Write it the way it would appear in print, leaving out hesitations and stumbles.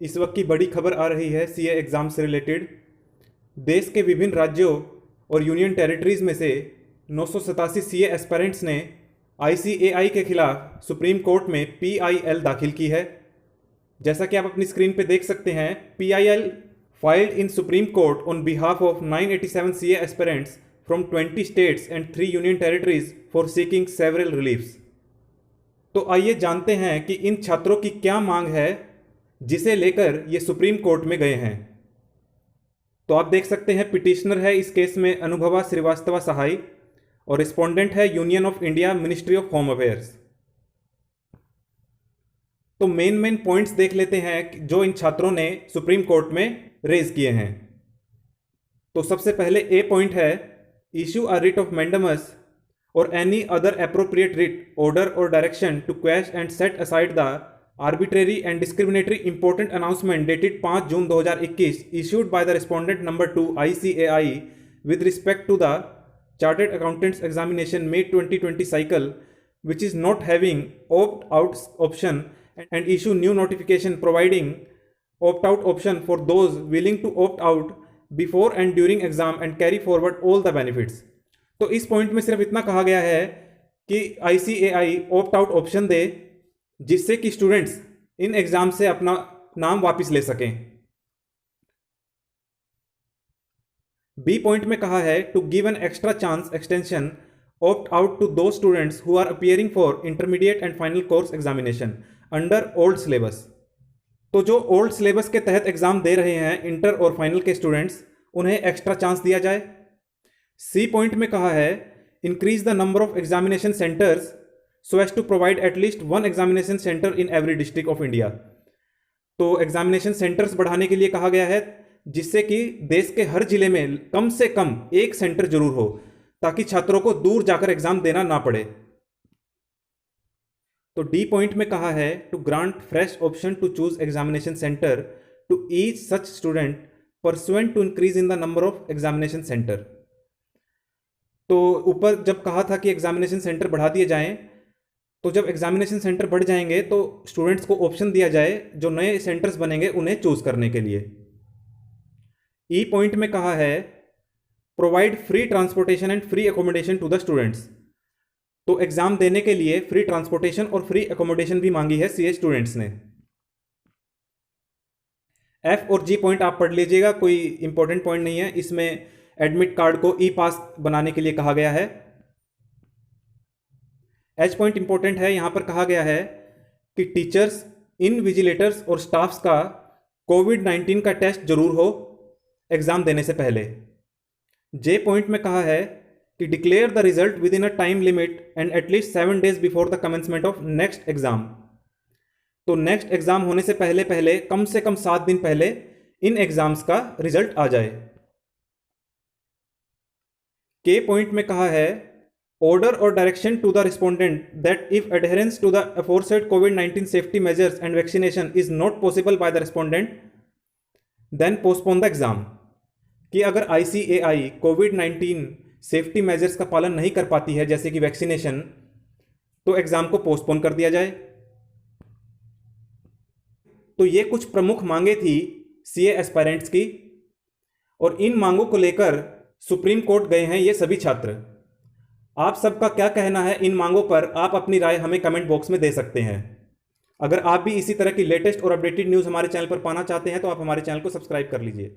इस वक्त की बड़ी खबर आ रही है सीए एग्ज़ाम से रिलेटेड। देश के विभिन्न राज्यों और यूनियन टेरिटरीज़ में से 987 सीए एस्पिरेंट्स ने आईसीएआई के खिलाफ सुप्रीम कोर्ट में पीआईएल दाखिल की है। जैसा कि आप अपनी स्क्रीन पे देख सकते हैं, PIL filed in supreme court on behalf of 987 CA aspirants from 20 states and 3 union territories for seeking several reliefs. तो आइए जानते हैं कि इन छात्रों की क्या मांग है जिसे लेकर ये सुप्रीम कोर्ट में गए हैं। तो आप देख सकते हैं, पिटिशनर है इस केस में अनुभवा श्रीवास्तवा सहाय और रिस्पोंडेंट है union of India ministry of home affairs. तो मेन पॉइंट्स देख लेते हैं जो इन छात्रों ने सुप्रीम कोर्ट में रेज किए हैं। तो सबसे पहले ए पॉइंट है, issue a writ of mandamus और any other appropriate writ order और direction to quash and set aside the arbitrary and discriminatory important announcement dated 5 June 2021 issued by the respondent number 2 ICAI with respect to the Chartered Accountants Examination May 2020 cycle, which is not having opt-out option, and issue new notification providing opt-out option for those willing to opt out before and during exam and carry forward all the benefits। तो इस point में सिर्फ इतना कहा गया है कि ICAI opt out option दे जिससे कि स्टूडेंट्स इन एग्जाम से अपना नाम वापस ले सकें। बी पॉइंट में कहा है, to give an extra chance extension opt out to दो students who are appearing for intermediate and final course examination under old syllabus. तो जो ओल्ड सिलेबस के तहत एग्जाम दे रहे हैं इंटर और फाइनल के स्टूडेंट्स, उन्हें एक्स्ट्रा चांस दिया जाए। सी पॉइंट में कहा है, increase the number of examination centres so as to provide at least one examination center in every district of India। तो एग्जामिनेशन सेंटर्स बढ़ाने के लिए कहा गया है जिससे कि देश के हर जिले में कम से कम एक सेंटर जरूर हो ताकि छात्रों को दूर जाकर एग्जाम देना ना पड़े। तो डी पॉइंट में कहा है, to grant fresh option to choose examination centre to each such student pursuant to increase in the number of examination centre. तो ऊपर जब कहा था कि एग्जामिनेशन सेंटर बढ़ा दिए जाएं, तो जब एग्जामिनेशन सेंटर बढ़ जाएंगे तो स्टूडेंट्स को ऑप्शन दिया जाए जो नए सेंटर्स बनेंगे उन्हें चूज करने के लिए। ई पॉइंट में कहा है, provide free transportation and free accommodation to the students. तो एग्जाम देने के लिए फ्री ट्रांसपोर्टेशन और फ्री एकोमोडेशन भी मांगी है सीए स्टूडेंट्स ने। एफ और जी पॉइंट आप पढ़ लीजिएगा, कोई इंपॉर्टेंट पॉइंट नहीं है। इसमें एडमिट कार्ड को ई पास बनाने के लिए कहा गया है। एच पॉइंट इंपॉर्टेंट है, यहां पर कहा गया है कि टीचर्स, इनविजिलेटर्स और स्टाफ्स का कोविड-19 का टेस्ट जरूर हो एग्जाम देने से पहले। जे पॉइंट में कहा है कि declare the result with in a time limit and at least 7 days before the commencement of next exam. तो नेक्स्ट एग्जाम होने से पहले पहले कम से कम 7 दिन पहले इन एग्जाम्स का रिजल्ट आ जाए। के पॉइंट में कहा है, order or direction to the respondent that if adherence to the aforesaid COVID-19 safety measures and vaccination is not possible by the respondent, then postpone the exam। कि अगर ICAI COVID-19 सेफ्टी मेजर्स का पालन नहीं कर पाती है जैसे कि वैक्सीनेशन, तो एग्जाम को पोस्टपोन कर दिया जाए। तो ये कुछ प्रमुख मांगे थी सीए एस्पायरेंट्स की, और इन मांगों को लेकर सुप्रीम कोर्ट गए हैं ये सभी छात्र। आप सबका क्या कहना है इन मांगों पर, आप अपनी राय हमें कमेंट बॉक्स में दे सकते हैं। अगर आप भी इसी तरह की लेटेस्ट और अपडेटेड न्यूज़ हमारे चैनल पर पाना चाहते हैं तो आप हमारे चैनल को सब्सक्राइब कर लीजिए।